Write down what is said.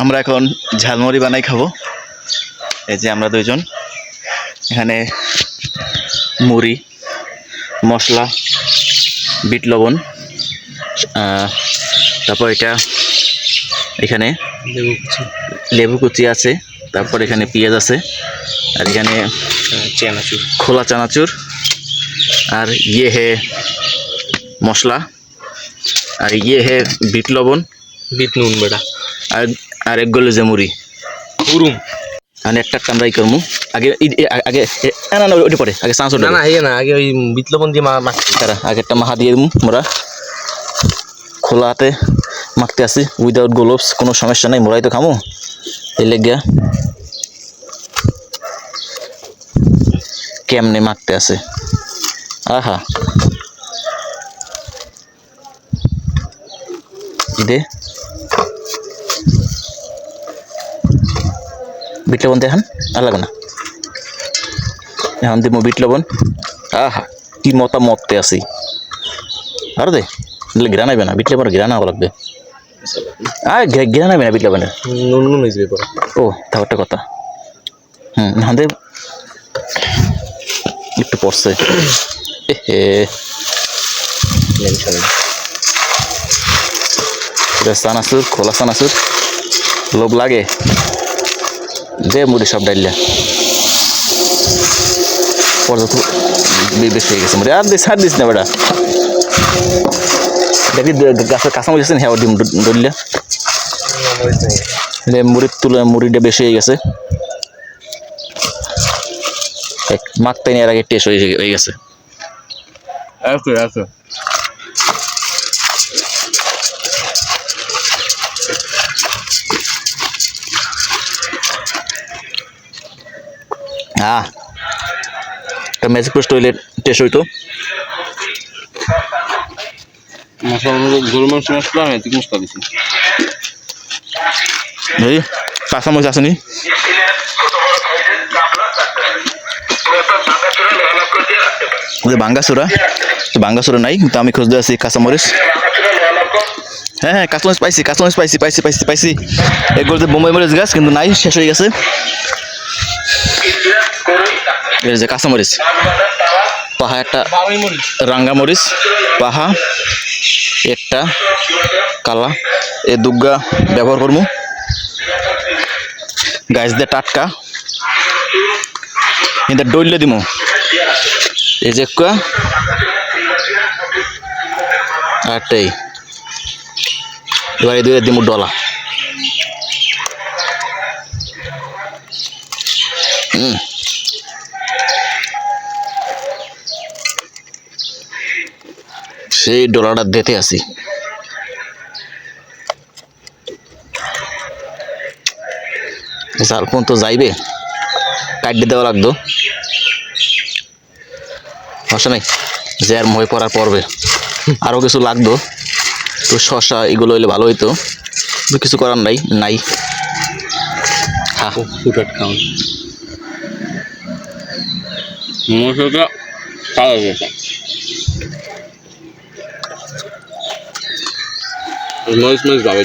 আমরা এখন ঝালমুড়ি বানাই খাবো। এই যে আমরা দুইজন, এখানে মুড়ি, মশলা, বিট লবণ, তারপর এটা এখানে লেবু কুচি আছে, তারপর এখানে পেঁয়াজ আছে, আর এখানে চানাচুর, খোলা চানাচুর, আর ইয়ে হে মশলা, আর ইয়ে হে বিট লবণ, বিট নুন বেটা, আর এক গলে যে মুড়ি পুরুম। আমি একটা কামড়াই করবো আগে আগে না না ওইটা পরে আগে চানাচুর না না এই না আগে ওই বিট লবণ দিয়ে মাখছি। তারা আগে একটা মাখা দিয়ে দেবো। মোরা খোলা হাতে মাখতে আসি, উইদাউট গ্লোভস, কোনো সমস্যা নাই, মোরাই তো খামো। এই লেগিয়া কেমনে মাখতে আছে, আহা দে বিট লবণ দেখান আর লাগে না, এখন দিব বিট লবণ। আহা কি মতে আছি, আর দে দিলে ঘিরা নাইবে না, বিট লবণের ঘিরা নাও লাগবে। আর ঘিরা নাইবে না বিট লবণের, নুন নুন হয়ে যাবে পরে। ও তাও একটা কথা। এখন দে একটু পড়ছে, চানাচুর, খোলা চানাচুর, লোভ লাগে দে মুড়ি সব ডাইলা পর্যন্ত বেশি হয়ে গেছে মুড়ি। আর দিস ছাড় দিস না বেটা, দেখি গাছের কাঁচামরিচ আছে না, হ্যাঁ ডিম ডলিয়া মুড়ির তুলে মুড়িটা বেশি হয়ে গেছে, মাখতে নেওয়ার আগে টেস্ট হয়ে গেছে। হ্যাঁ একটা ম্যাজিক পোস্ট হইলে টেস্ট হইতো। গরু মাংস মশলা ম্যাজিক মশলা দিছি। এই কাঁচামরিচ আসেনি, বাঙ্গাসুরা নাই, কিন্তু আমি খুঁজতে আছি কাঁচামরিচ। হ্যাঁ হ্যাঁ কাঁচামরিচ পাইছি। এগুলো যে বোম্বাই মরিচ গাছ, কিন্তু নাই, শেষ হয়ে গেছে। এই যে কাঁচামরিচ, পাহা একটা রাঙ্গামরিচ, পাহা একটা কালা, এ দুগ্গা ব্যবহার করবো। গাছ দিয়ে টাটকা কিন্তু ডইলে দিমু। এই যে একটাই, এবার এই দুইটা দিমু ডলা। সেই ডলাটা দিতে আসি। জালপন তো যাইবে, কাটতে দেওয়া লাগতো, সমস্যা নাই, যে আর মই পড়ার পড়বে। আরও কিছু লাগতো তো, শসা এগুলো হইলে ভালো হইতো, কিছু করার নাই। ফুটাট খাওয়ান মশলাটা খাওয়া গেছে, মরিচ যাবে।